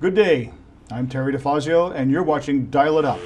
Good day. I'm Terry Difazio, and you're watching Dial It Up.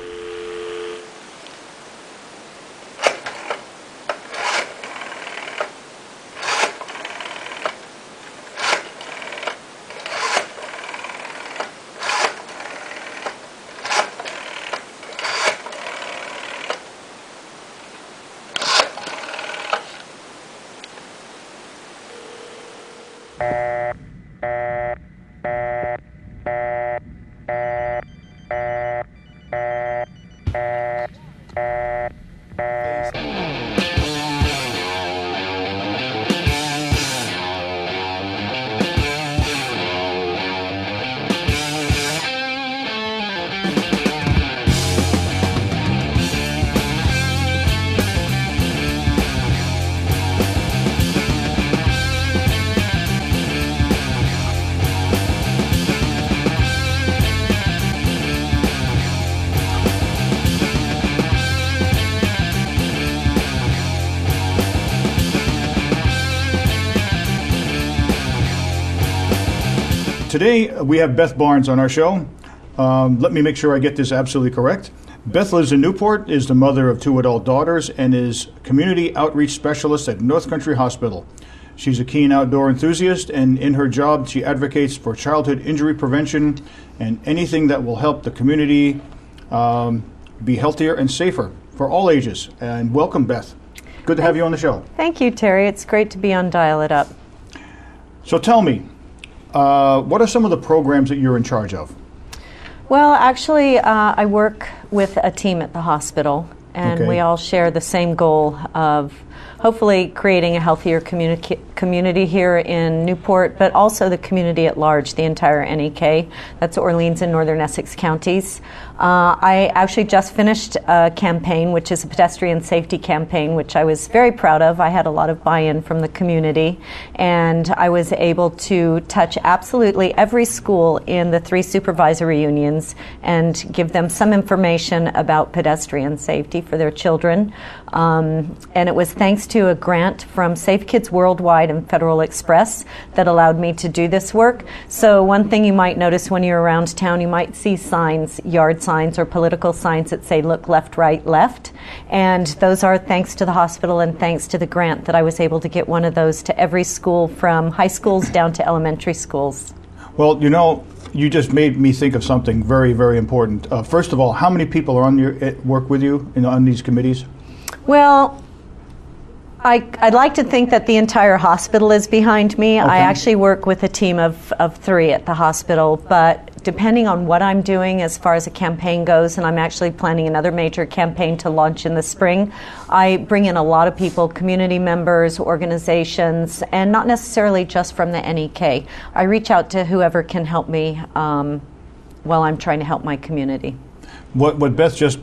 Today, we have Beth Barnes on our show. Let me make sure I get this absolutely correct. Beth lives in Newport, is the mother of 2 adult daughters, and is community outreach specialist at North Country Hospital. She's a keen outdoor enthusiast, and in her job, she advocates for childhood injury prevention and anything that will help the community be healthier and safer for all ages. And welcome, Beth. Good to have you on the show. Thank you, Terry. It's great to be on Dial It Up. So tell me, what are some of the programs that you're in charge of? Well, actually, I work with a team at the hospital, and we all share the same goal of hopefully creating a healthier community here in Newport, but also the community at large, the entire NEK. That's Orleans and Northern Essex counties. I actually just finished a campaign, which is a pedestrian safety campaign, which I was very proud of. I had a lot of buy-in from the community, and I was able to touch absolutely every school in the 3 supervisory unions and give them some information about pedestrian safety for their children. And it was thanks to a grant from Safe Kids Worldwide and Federal Express that allowed me to do this work. So one thing you might notice when you're around town, you might see signs, yard signs or political signs that say look left, right, left. And those are thanks to the hospital and thanks to the grant that I was able to get one of those to every school from high schools down to elementary schools. Well, you know, you just made me think of something very, very important. First of all, how many people are on your work with you on these committees? Well, I'd like to think that the entire hospital is behind me. I actually work with a team of 3 at the hospital, but depending on what I'm doing as far as a campaign goes, and I'm actually planning another major campaign to launch in the spring, I bring in a lot of people, community members, organizations, and not necessarily just from the NEK. I reach out to whoever can help me while I'm trying to help my community. What Beth just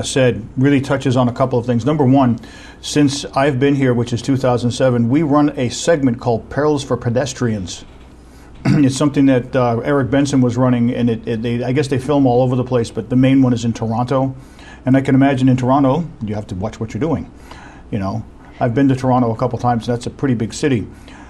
said really touches on a couple of things. Number one, since I've been here, which is 2007, we run a segment called Perils for Pedestrians. It's something that Eric Benson was running, and I guess they film all over the place, but the main one is in Toronto. And I can imagine in Toronto, you have to watch what you're doing. You know, I've been to Toronto a couple times, and that's a pretty big city.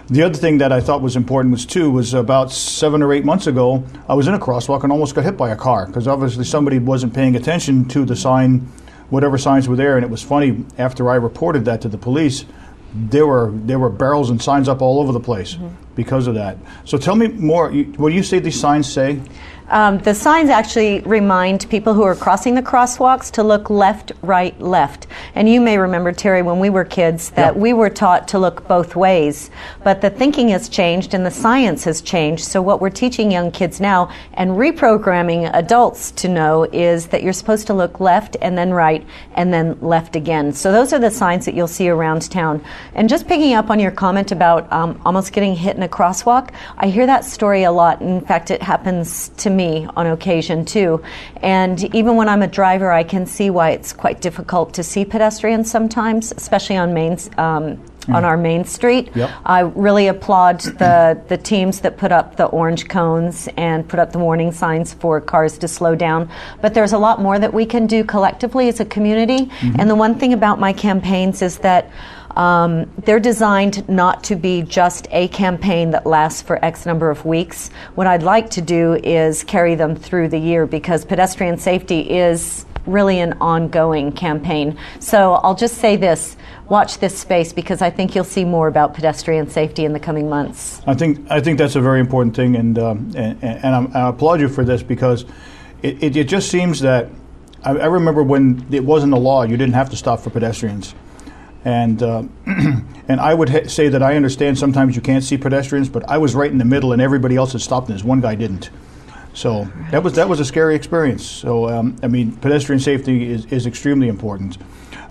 The other thing that I thought was important was about 7 or 8 months ago, I was in a crosswalk and almost got hit by a car because obviously somebody wasn't paying attention to the sign, whatever signs were there. And it was funny, after I reported that to the police, there were barrels and signs up all over the place because of that. So tell me more. What do you say these signs say? The signs actually remind people who are crossing the crosswalks to look left, right, left. And you may remember, Terry, when we were kids, that we were taught to look both ways. But the thinking has changed and the science has changed. So what we're teaching young kids now and reprogramming adults to know is that you're supposed to look left and then right and then left again. So those are the signs that you'll see around town. And just picking up on your comment about almost getting hit in a crosswalk, I hear that story a lot. In fact, it happens to me on occasion too. And even when I'm a driver, I can see why it's quite difficult to see pedestrians sometimes, especially on on our main street. I really applaud the teams that put up the orange cones and put up the warning signs for cars to slow down. But there's a lot more that we can do collectively as a community. And the one thing about my campaigns is that They're designed not to be just a campaign that lasts for X number of weeks. What I'd like to do is carry them through the year, because pedestrian safety is really an ongoing campaign. So I'll just say this: watch this space, because I think you'll see more about pedestrian safety in the coming months. I think that's a very important thing, and I applaud you for this, because it just seems that I remember when it wasn't a law, you didn't have to stop for pedestrians, and I would say that I understand sometimes you can't see pedestrians, but I was right in the middle, and everybody else had stopped, and this one guy didn't. So that was a scary experience. So I mean, pedestrian safety is extremely important.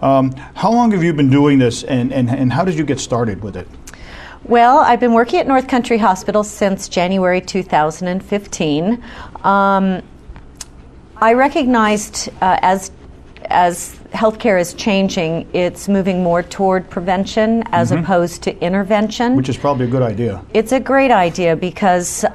How long have you been doing this, and how did you get started with it? Well, I've been working at North Country Hospital since January 2015. I recognized as healthcare is changing, it's moving more toward prevention as opposed to intervention. Which is probably a good idea. It's a great idea, because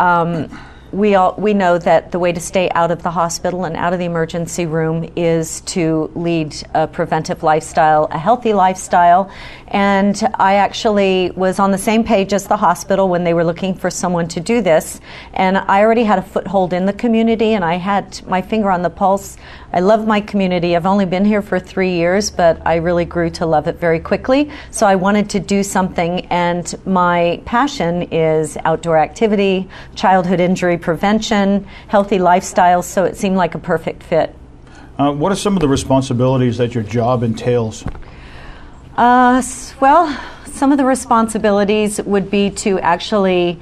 we know that the way to stay out of the hospital and out of the emergency room is to lead a preventive lifestyle, a healthy lifestyle. And I actually was on the same page as the hospital when they were looking for someone to do this. And I already had a foothold in the community, and I had my finger on the pulse. I love my community. I've only been here for 3 years, but I really grew to love it very quickly. So I wanted to do something, and my passion is outdoor activity, childhood injury prevention, healthy lifestyle, so it seemed like a perfect fit. What are some of the responsibilities that your job entails? Well, some of the responsibilities would be to actually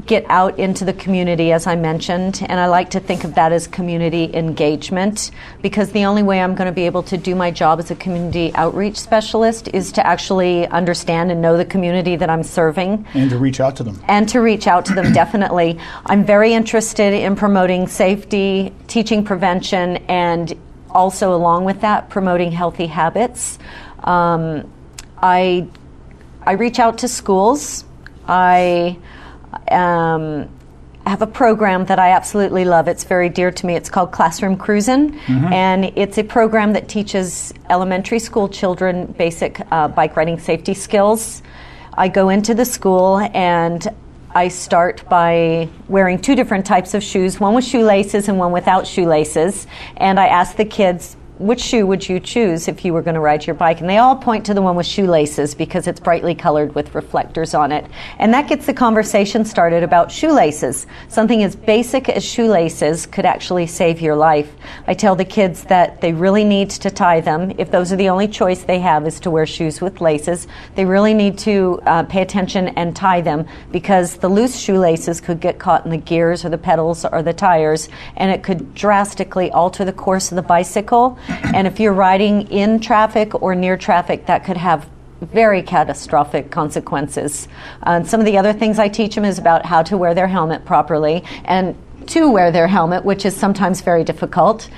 get out into the community, as I mentioned, and I like to think of that as community engagement, because the only way I'm going to be able to do my job as a community outreach specialist is to actually understand and know the community that I'm serving. And to reach out to them. And to reach out to them, definitely. I'm very interested in promoting safety, teaching prevention, and also along with that, promoting healthy habits. I reach out to schools. I have a program that I absolutely love. It's very dear to me. It's called Classroom Cruisin', and it's a program that teaches elementary school children basic bike riding safety skills. I go into the school and I start by wearing 2 different types of shoes, one with shoelaces and one without shoelaces, and I ask the kids, which shoe would you choose if you were going to ride your bike? And they all point to the one with shoelaces, because it's brightly colored with reflectors on it. And that gets the conversation started about shoelaces. Something as basic as shoelaces could actually save your life. I tell the kids that they really need to tie them. If those are the only choice they have is to wear shoes with laces, they really need to pay attention and tie them, because the loose shoelaces could get caught in the gears or the pedals or the tires, and it could drastically alter the course of the bicycle. And if you're riding in traffic or near traffic, that could have very catastrophic consequences. Some of the other things I teach them is about how to wear their helmet properly, and to wear their helmet, which is sometimes very difficult,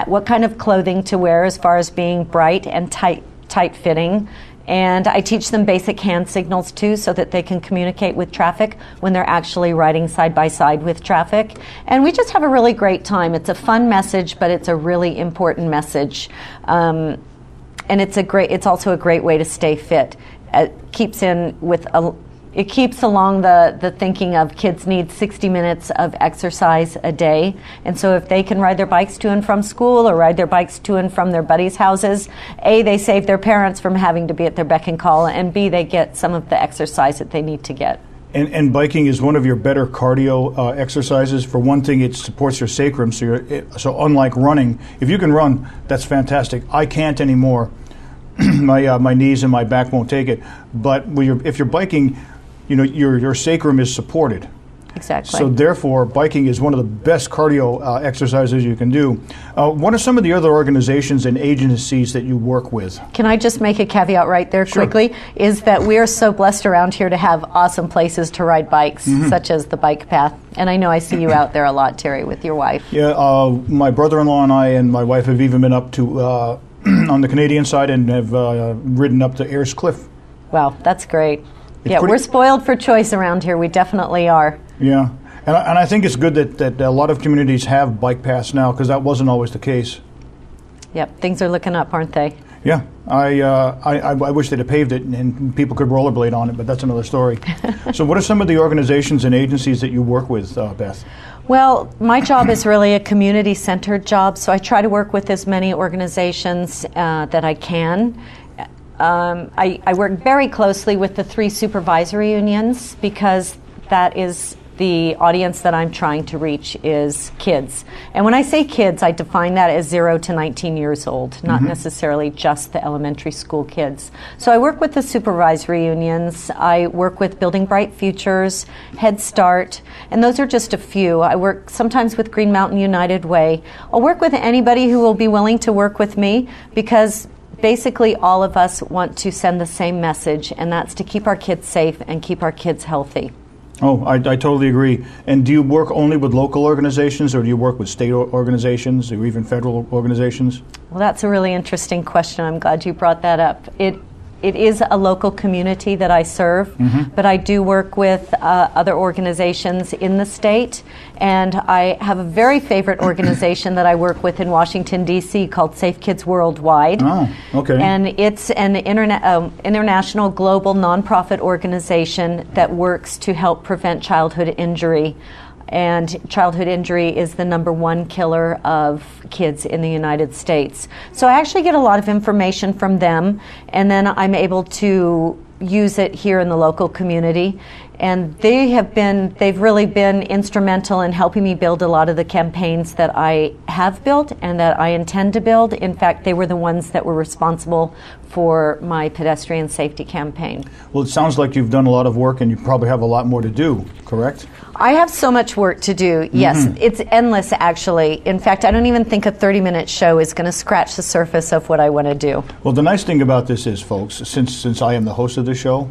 what kind of clothing to wear as far as being bright and tight-fitting. And I teach them basic hand signals too, so that they can communicate with traffic when they're actually riding side by side with traffic. And we just have a really great time. It's a fun message, but it's a really important message. And it's also a great way to stay fit. It keeps along the thinking of kids need 60 minutes of exercise a day. And so if they can ride their bikes to and from school, or ride their bikes to and from their buddies' houses, A, they save their parents from having to be at their beck and call, and B, they get some of the exercise that they need to get. And biking is one of your better cardio exercises. For one thing, it supports your sacrum, so unlike running, if you can run, that's fantastic. I can't anymore. My knees and my back won't take it. But if you're biking, your sacrum is supported. Exactly. So therefore, biking is one of the best cardio exercises you can do. What are some of the other organizations and agencies that you work with? Can I just make a caveat right there quickly? Sure. Is that we are so blessed around here to have awesome places to ride bikes, such as the bike path. And I know I see you out there a lot, Terry, with your wife. Yeah, my brother-in-law and I and my wife have even been up to on the Canadian side and have ridden up to Ayers Cliff. Wow, that's great. We're spoiled for choice around here. We definitely are. Yeah, and I think it's good that a lot of communities have bike paths now, because that wasn't always the case. Yep, things are looking up, aren't they? Yeah, I wish they'd have paved it and people could rollerblade on it, but that's another story. So what are some of the organizations and agencies that you work with, Beth? Well, my job is really a community-centered job, so I try to work with as many organizations that I can. I work very closely with the 3 supervisory unions because that is the audience that I'm trying to reach is kids. And when I say kids, I define that as 0 to 19 years old, not necessarily just the elementary school kids. So I work with the supervisory unions. I work with Building Bright Futures, Head Start, and those are just a few. I work sometimes with Green Mountain United Way. I'll work with anybody who will be willing to work with me because basically all of us want to send the same message, and that's to keep our kids safe and keep our kids healthy. Oh, I totally agree. And do you work only with local organizations, or do you work with state organizations or even federal organizations? Well, that's a really interesting question. I'm glad you brought that up. It is a local community that I serve, but I do work with other organizations in the state, and I have a very favorite organization that I work with in Washington, D.C. called Safe Kids Worldwide. Oh, okay. And it's an international global nonprofit organization that works to help prevent childhood injury. And childhood injury is the #1 killer of kids in the United States. So I actually get a lot of information from them, and then I'm able to use it here in the local community. And they've really been instrumental in helping me build a lot of the campaigns that I have built and that I intend to build. In fact, they were the ones that were responsible for my pedestrian safety campaign. Well, it sounds like you've done a lot of work and you probably have a lot more to do, correct? I have so much work to do. Yes, it's endless, actually. In fact, I don't even think a 30-minute show is going to scratch the surface of what I want to do. Well, the nice thing about this is, folks, since I am the host of the show,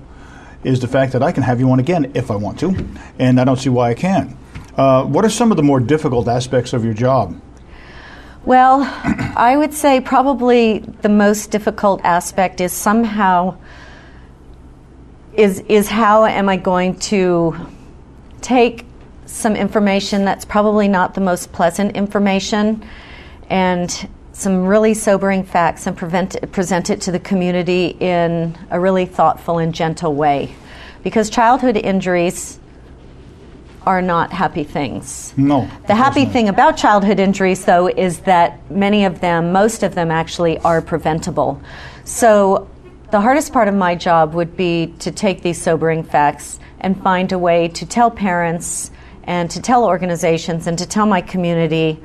is the fact that I can have you on again if I want to, and I don't see why I can't. What are some of the more difficult aspects of your job? Well, I would say probably the most difficult aspect is how am I going to take some information that's probably not the most pleasant information and some really sobering facts and present it to the community in a really thoughtful and gentle way. Because childhood injuries are not happy things. No. The happy thing about childhood injuries, though, is that most of them actually are preventable. So the hardest part of my job would be to take these sobering facts and find a way to tell parents and to tell organizations and to tell my community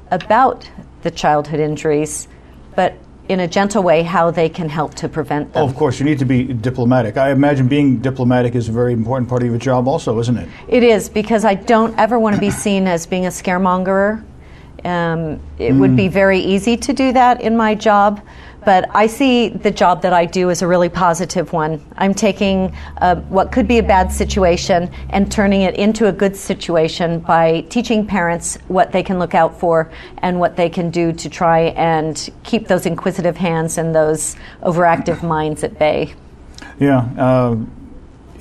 about the childhood injuries, but in a gentle way how they can help to prevent them. Oh, of course, you need to be diplomatic. I imagine being diplomatic is a very important part of your job also, isn't it? It is, because I don't ever want to be seen as being a scaremongerer. It would be very easy to do that in my job, but I see the job that I do as a really positive one. I'm taking what could be a bad situation and turning it into a good situation by teaching parents what they can look out for and what they can do to try and keep those inquisitive hands and those overactive minds at bay. Yeah.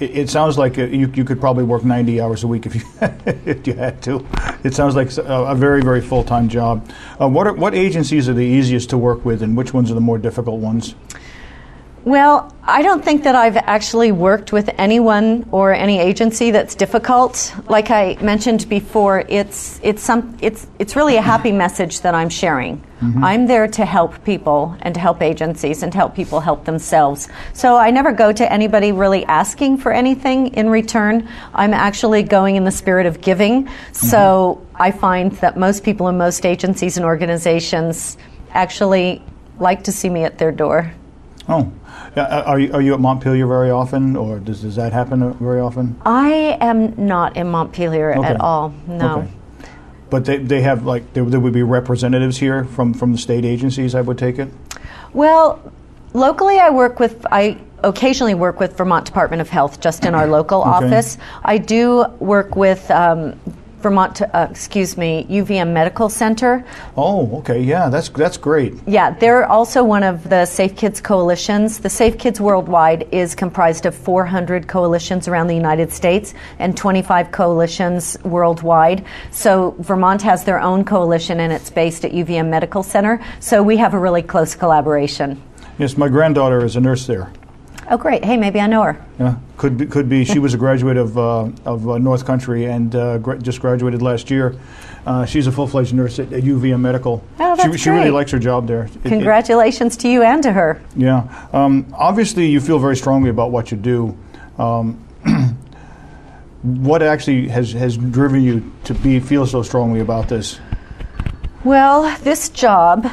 It sounds like you could probably work 90 hours a week if you had to. It sounds like a very, very full-time job. What agencies are the easiest to work with, and which ones are the more difficult ones? Well, I don't think that I've actually worked with anyone or any agency that's difficult. Like I mentioned before, it's really a happy message that I'm sharing. I'm there to help people and to help agencies and to help people help themselves. So I never go to anybody really asking for anything in return. I'm actually going in the spirit of giving. So I find that most people in most agencies and organizations actually like to see me at their door. Oh. Are you at Montpelier very often, or does that happen very often? I am not in Montpelier at all, no. Okay. But they have, like, there would be representatives here from the state agencies, I would take it? Well, locally I occasionally work with Vermont Department of Health, just in our local office. I do work with UVM Medical Center. Oh, okay, yeah, that's great. Yeah, they're also one of the Safe Kids coalitions. The Safe Kids Worldwide is comprised of 400 coalitions around the United States and 25 coalitions worldwide. So Vermont has their own coalition, and it's based at UVM Medical Center. So we have a really close collaboration. Yes, my granddaughter is a nurse there. Oh, great. Hey, maybe I know her. Yeah, could be. She was a graduate of North Country and just graduated last year. She's a full-fledged nurse at UVM Medical. Oh, that's she really likes her job there. Congratulations to you and to her. Yeah. Obviously, you feel very strongly about what you do. What actually has driven you to feel so strongly about this? Well, this job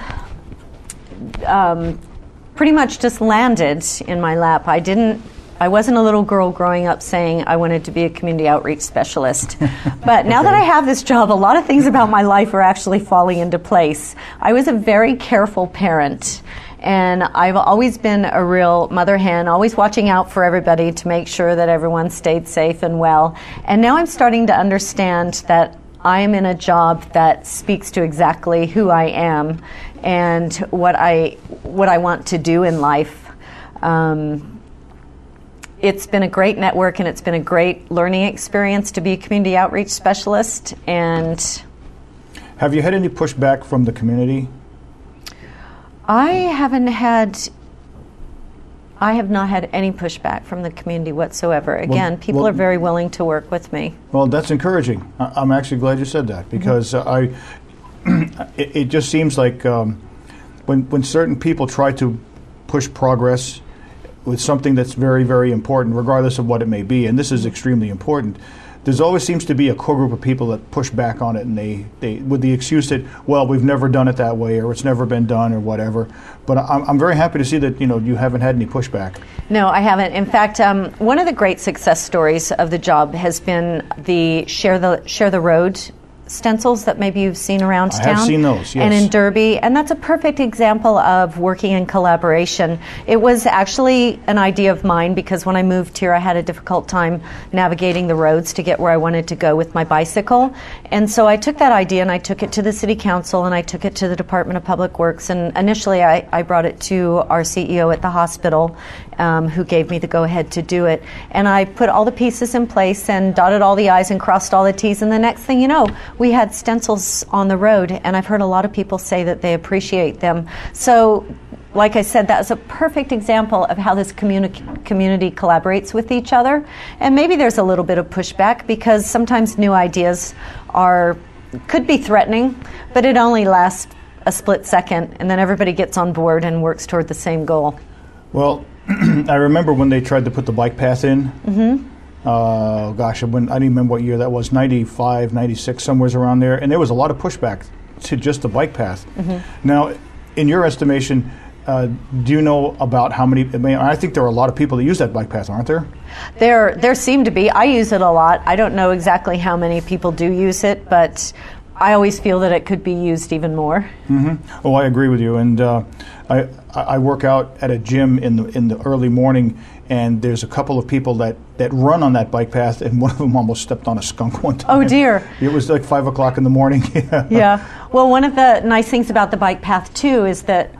pretty much just landed in my lap. I wasn't a little girl growing up saying I wanted to be a community outreach specialist. But now that I have this job, a lot of things about my life are actually falling into place. I was a very careful parent, and I've always been a real mother hen, always watching out for everybody to make sure that everyone stayed safe and well. And now I'm starting to understand that I am in a job that speaks to exactly who I am and what I want to do in life. It's been a great network, and it's been a great learning experience to be a community outreach specialist. And have you had any pushback from the community? I have not had any pushback from the community whatsoever. Again, people are very willing to work with me. Well, that's encouraging. I'm actually glad you said that, because it just seems like when certain people try to push progress with something that's very, very important, regardless of what it may be, and this is extremely important, there's always seems to be a core group of people that push back on it, and they with the excuse that, well, we've never done it that way, or it's never been done, or whatever. But I'm very happy to see that you haven't had any pushback. No, I haven't. In fact, one of the great success stories of the job has been the Share the Road stencils that maybe you've seen around town. I have seen those, yes. And in Derby, and that's a perfect example of working in collaboration. It was actually an idea of mine, because when I moved here I had a difficult time navigating the roads to get where I wanted to go with my bicycle. And so I took that idea and I took it to the City Council, and I took it to the Department of Public Works, and initially I brought it to our CEO at the hospital, who gave me the go-ahead to do it. And I put all the pieces in place and dotted all the I's and crossed all the T's, and the next thing you know, we had stencils on the road, and I've heard a lot of people say that they appreciate them. So, like I said, that is a perfect example of how this community collaborates with each other. And maybe there's a little bit of pushback, because sometimes new ideas could be threatening, but it only lasts a split second, and then everybody gets on board and works toward the same goal. Well, I remember when they tried to put the bike path in. Mm-hmm. Gosh, I don't even remember what year that was, 95, 96, somewhere around there. And there was a lot of pushback to just the bike path. Mm-hmm. Now, in your estimation, do you know about how many? I think there are a lot of people that use that bike path, aren't there? There seem to be. I use it a lot. I don't know exactly how many people do use it, but I always feel that it could be used even more. Mm-hmm. Oh, I agree with you. And I work out at a gym in the early morning, and there's a couple of people that run on that bike path, and one of them almost stepped on a skunk one time. Oh dear! It was like 5 o'clock in the morning. Yeah. Well, one of the nice things about the bike path too is that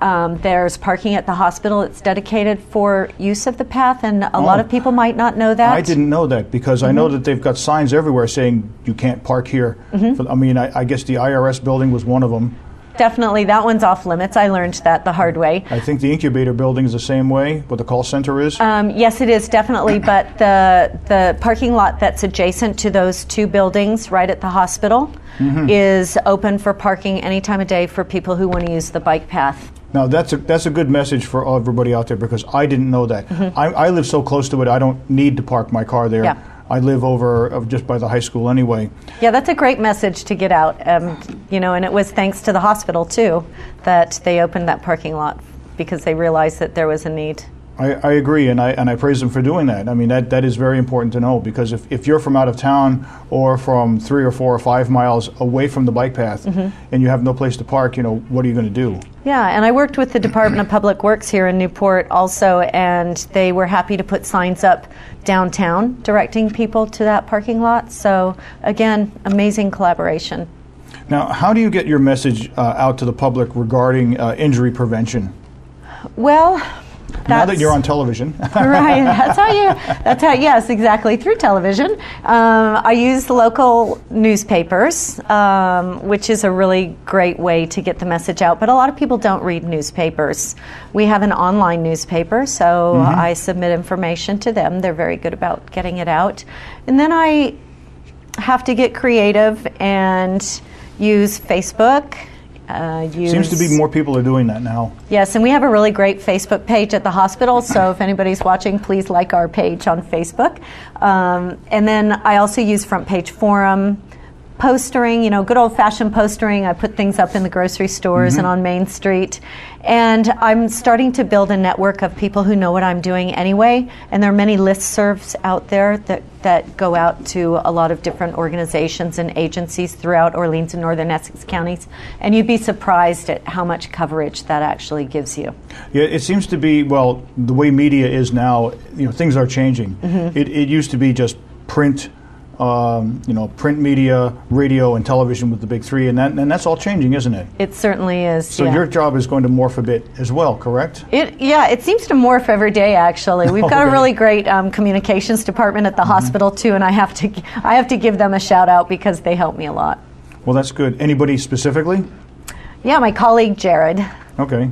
there's parking at the hospital. It's dedicated for use of the path, and a lot of people might not know that. I didn't know that, because I know that they've got signs everywhere saying you can't park here. Mm-hmm. I guess the IRS building was one of them. Definitely, that one's off limits. I learned that the hard way. I think the incubator building is the same way, what the call center is. Yes, it is, definitely, but the parking lot that's adjacent to those two buildings right at the hospital is open for parking any time of day for people who want to use the bike path. Now, that's a good message for everybody out there, because I didn't know that. Mm-hmm. I live so close to it, I don't need to park my car there. Yeah. I live over just by the high school anyway. Yeah, that's a great message to get out. And it was thanks to the hospital, too, that they opened that parking lot, because they realized that there was a need. I agree, and I praise them for doing that. I mean, that is very important to know, because if you're from out of town or from 3 or 4 or 5 miles away from the bike path, and you have no place to park, what are you going to do? Yeah, and I worked with the Department of Public Works here in Newport also, and they were happy to put signs up downtown directing people to that parking lot. So, again, amazing collaboration. Now, how do you get your message out to the public regarding injury prevention? Well, Now that you're on television. Right, that's how, yes, exactly, through television. I use the local newspapers, which is a really great way to get the message out, but a lot of people don't read newspapers. We have an online newspaper, so I submit information to them. They're very good about getting it out. And then I have to get creative and use Facebook. Seems to be more people are doing that now. Yes, and we have a really great Facebook page at the hospital, so if anybody's watching, please like our page on Facebook. And then I also use Front Page Forum, postering, good old-fashioned postering. I put things up in the grocery stores and on Main Street. And I'm starting to build a network of people who know what I'm doing anyway. And there are many listservs out there that go out to a lot of different organizations and agencies throughout Orleans and Northern Essex counties. And you'd be surprised at how much coverage that actually gives you. Yeah, it seems to be, well, the way media is now, things are changing. It used to be just print. Print media, radio, and television with the big three, and that's all changing, isn't it? It certainly is. So your job is going to morph a bit as well, correct? It seems to morph every day. Actually, we've got a really great communications department at the hospital too, and I have to give them a shout out because they help me a lot. Well, that's good. Anybody specifically? Yeah, my colleague Jared. Okay.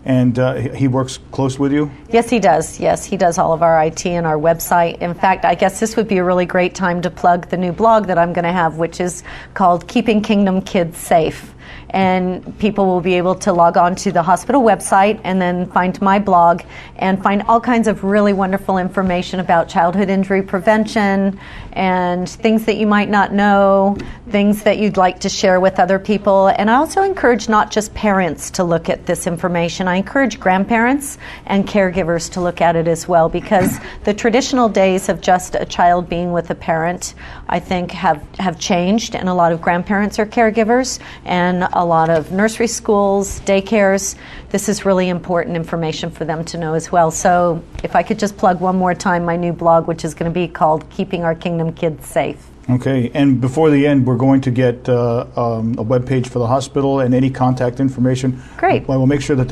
And he works close with you? Yes, he does. Yes, he does all of our IT and our website. In fact, I guess this would be a really great time to plug the new blog that I'm going to have, which is called Keeping Kingdom Kids Safe. And people will be able to log on to the hospital website and then find my blog and find all kinds of really wonderful information about childhood injury prevention and things that you might not know, things that you'd like to share with other people. And I also encourage not just parents to look at this information. I encourage grandparents and caregivers to look at it as well, because the traditional days of just a child being with a parent, I think, have changed, and a lot of grandparents are caregivers, and a lot of nursery schools, daycares. This is really important information for them to know as well. So if I could just plug one more time my new blog, which is going to be called Keeping Our Kingdom Kids Safe. Okay, and before the end, we're going to get a web page for the hospital and any contact information. Great. Well, we'll make sure that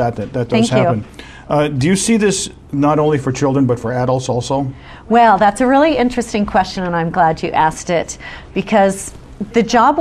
does happen. Do you see this not only for children but for adults also? Well, that's a really interesting question, and I'm glad you asked it, because the job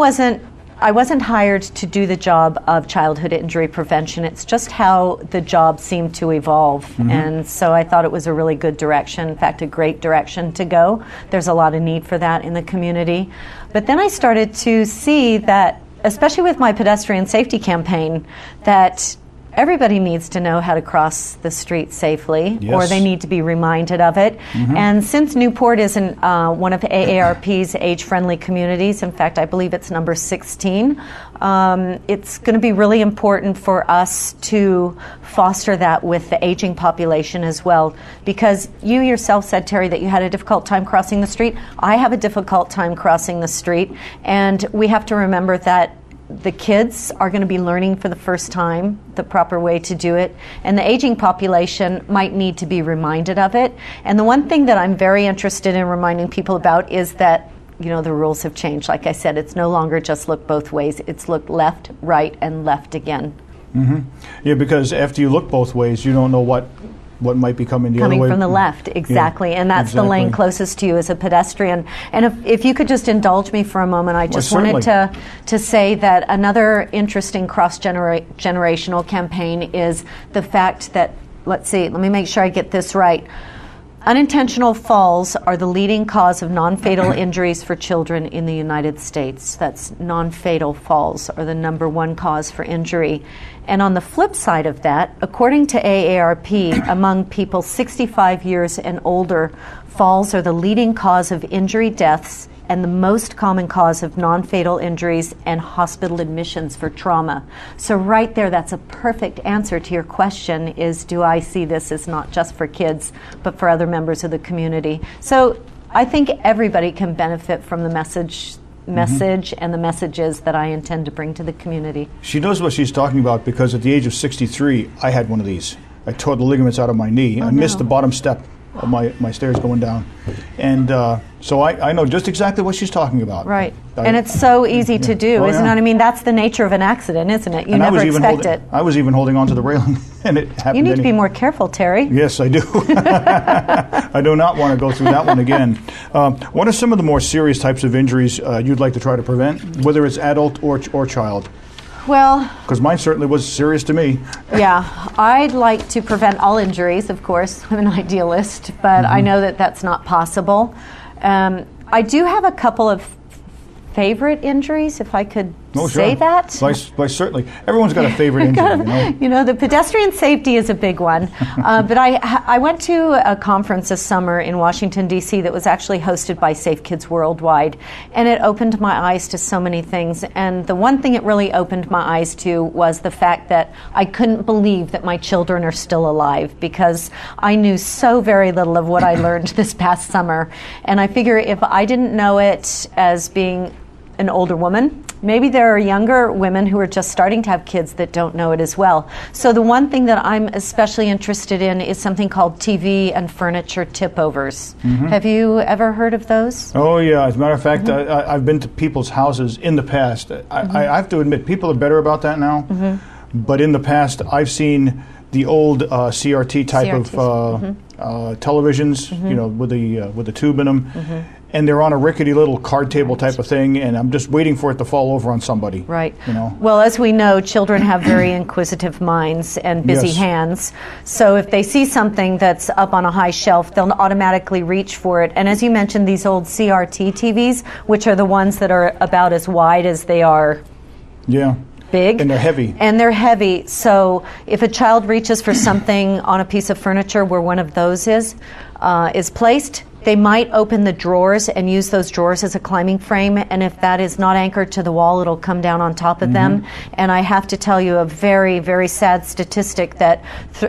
I wasn't hired to do the job of childhood injury prevention. It's just how the job seemed to evolve. And so I thought it was a really good direction, in fact, a great direction to go. There's a lot of need for that in the community. But then I started to see that, especially with my pedestrian safety campaign, that everybody needs to know how to cross the street safely, or they need to be reminded of it. And since Newport is one of AARP's age-friendly communities, in fact, I believe it's number 16, it's going to be really important for us to foster that with the aging population as well. Because you yourself said, Terry, that you had a difficult time crossing the street. I have a difficult time crossing the street, and we have to remember that the kids are going to be learning for the first time the proper way to do it, and the aging population might need to be reminded of it. And the one thing that I'm very interested in reminding people about is that, the rules have changed. Like I said, it's no longer just look both ways. It's look left, right, and left again. Yeah, because after you look both ways, you don't know what might be coming the other way. Coming from the left, exactly. Yeah, and that's exactly. The lane closest to you as a pedestrian. And if you could just indulge me for a moment, I just wanted to say that another interesting cross-generational campaign is the fact that, let me make sure I get this right. Unintentional falls are the leading cause of non-fatal injuries for children in the United States. That's non-fatal falls are the number one cause for injury. And on the flip side of that, according to AARP, among people 65 years and older, falls are the leading cause of injury deaths and the most common cause of non-fatal injuries and hospital admissions for trauma. So right there, that's a perfect answer to your question is, do I see this as not just for kids, but for other members of the community? So I think everybody can benefit from the message and the messages that I intend to bring to the community. She knows what she's talking about, because at the age of 63, I had one of these. I tore the ligaments out of my knee. I missed the bottom step my stairs going down. And so I know just exactly what she's talking about. Right. And it's so easy to do, isn't it? I mean, that's the nature of an accident, isn't it? You never expect it. I was even holding onto the railing, and it happened. You need to be more careful, Terry. Yes, I do. I do not want to go through that one again. What are some of the more serious types of injuries you'd like to try to prevent, whether it's adult or child? Well, because mine certainly was serious to me. Yeah, I'd like to prevent all injuries, of course. I'm an idealist, but I know that that's not possible. I do have a couple of favorite injuries, if I could say that. Why, certainly. Everyone's got a favorite injury, you know. The pedestrian safety is a big one. But I went to a conference this summer in Washington, D.C. that was actually hosted by Safe Kids Worldwide, and it opened my eyes to so many things. And the one thing it really opened my eyes to was the fact that I couldn't believe that my children are still alive, because I knew so very little of what I learned this past summer. And I figure if I didn't know it as being an older woman, maybe there are younger women who are just starting to have kids that don't know it as well. So the one thing that I'm especially interested in is something called TV and furniture tip-overs. Have you ever heard of those? Oh, yeah. As a matter of fact, I've been to people's houses in the past. I have to admit, people are better about that now. But in the past, I've seen the old CRT type of televisions, you know, with the tube in them. And they're on a rickety little card table type of thing, and I'm just waiting for it to fall over on somebody. Right. You know? Well, as we know, children have very inquisitive minds and busy hands. So if they see something that's up on a high shelf, they'll automatically reach for it. And as you mentioned, these old CRT TVs, which are the ones that are about as wide as they are big. And they're heavy. And they're heavy. So if a child reaches for something on a piece of furniture where one of those is placed, they might open the drawers and use those drawers as a climbing frame, and if that is not anchored to the wall, it'll come down on top of them. And I have to tell you a very, very sad statistic that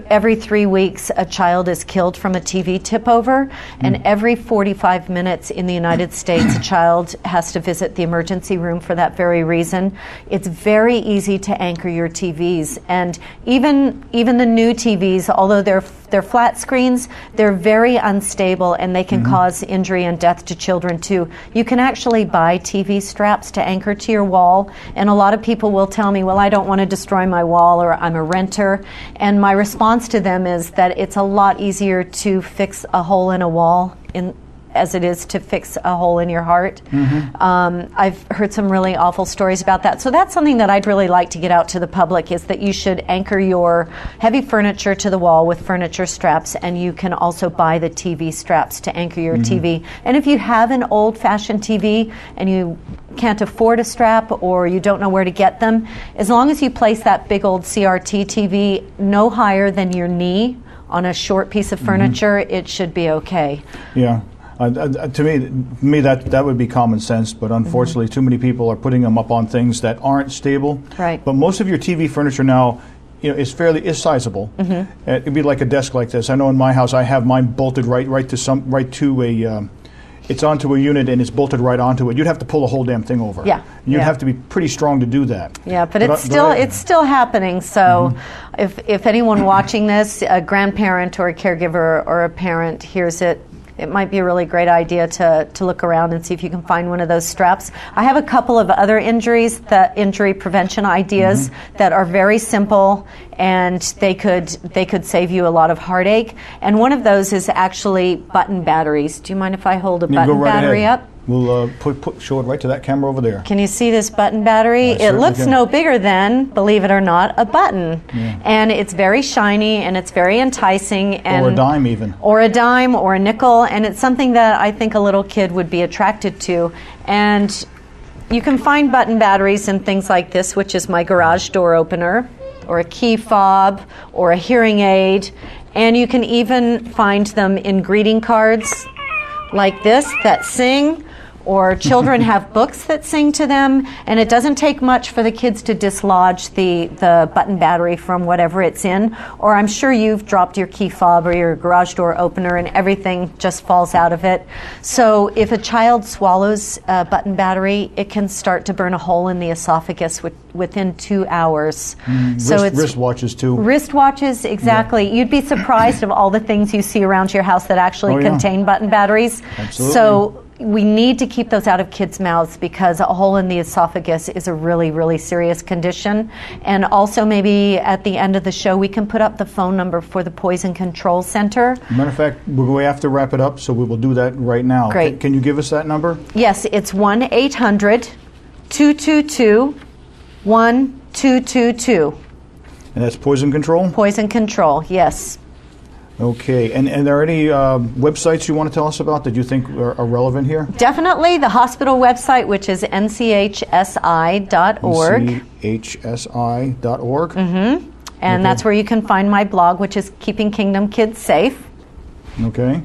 every 3 weeks a child is killed from a TV tip-over, and every 45 minutes in the United States a child has to visit the emergency room for that very reason. It's very easy to anchor your TVs, and even the new TVs, although they're flat screens, they're very unstable, and they can cause injury and death to children too. You can actually buy TV straps to anchor to your wall, and a lot of people will tell me, well, I don't want to destroy my wall, or I'm a renter. And my response to them is that it's a lot easier to fix a hole in a wall as it is to fix a hole in your heart. I've heard some really awful stories about that. So that's something that I'd really like to get out to the public, is that you should anchor your heavy furniture to the wall with furniture straps, and you can also buy the TV straps to anchor your TV. And if you have an old-fashioned TV and you can't afford a strap, or you don't know where to get them, as long as you place that big old CRT TV no higher than your knee on a short piece of furniture, it should be okay. Yeah. To me, that would be common sense, but unfortunately, too many people are putting them up on things that aren't stable. Right. But most of your TV furniture now, you know, is sizable. It'd be like a desk like this. I know in my house, I have mine bolted right to a. It's onto a unit and it's bolted right onto it. You'd have to pull the whole damn thing over. Yeah. You'd have to be pretty strong to do that. Yeah, but it's still happening. So if anyone watching this, a grandparent or a caregiver or a parent hears it, it might be a really great idea to look around and see if you can find one of those straps. I have a couple of other injury prevention ideas that are very simple, and they could save you a lot of heartache. And one of those is actually button batteries. Do you mind if I hold a button battery up? We'll show it right to that camera over there. Can you see this button battery? It looks no bigger than, believe it or not, a button. And it's very shiny, and it's very enticing. And or a dime even. Or a dime, or a nickel. And it's something that I think a little kid would be attracted to. And you can find button batteries in things like this, which is my garage door opener, or a key fob, or a hearing aid. And you can even find them in greeting cards like this that sing, or children have books that sing to them, and it doesn't take much for the kids to dislodge the button battery from whatever it's in, or I'm sure you've dropped your key fob or your garage door opener and everything just falls out of it. So if a child swallows a button battery, it can start to burn a hole in the esophagus within 2 hours. So it's wristwatches too. Wristwatches, exactly. Yeah. You'd be surprised of all the things you see around your house that actually contain button batteries. Absolutely. So we need to keep those out of kids' mouths because a hole in the esophagus is a really, really serious condition. And also maybe at the end of the show we can put up the phone number for the Poison Control Center. Matter of fact, we have to wrap it up, so we will do that right now. Great. Can you give us that number? Yes, it's 1-800-222-1222. And that's Poison Control? Poison Control, yes. Okay, and are there any websites you want to tell us about that you think are relevant here? Definitely the hospital website, which is nchsi.org. nchsi.org. Mm-hmm. And that's where you can find my blog, which is Keeping Kingdom Kids Safe. Okay.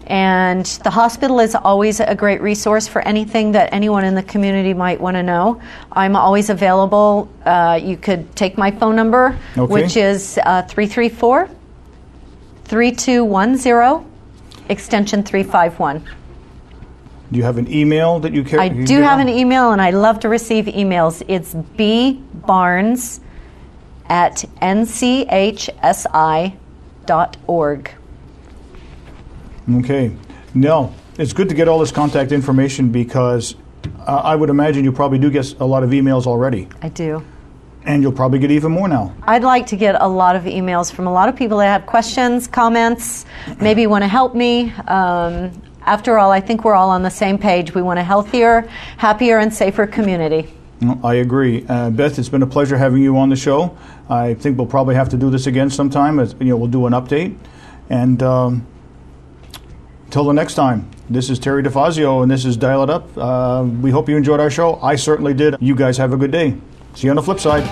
And the hospital is always a great resource for anything that anyone in the community might want to know. I'm always available. You could take my phone number, which is 334-3210, extension 351. Do you have an email that you carry? I do have an email, and I love to receive emails. It's bbarnes@nchsi.org. Okay. No, it's good to get all this contact information because I would imagine you probably do get a lot of emails already. I do. And you'll probably get even more now. I'd like to get a lot of emails from a lot of people that have questions, comments, maybe want to help me. After all, I think we're all on the same page. We want a healthier, happier, and safer community. I agree. Beth, it's been a pleasure having you on the show. I think we'll probably have to do this again sometime. We'll do an update. And till the next time, this is Terry Difazio, and this is Dial It Up. We hope you enjoyed our show. I certainly did. You guys have a good day. See you on the flip side.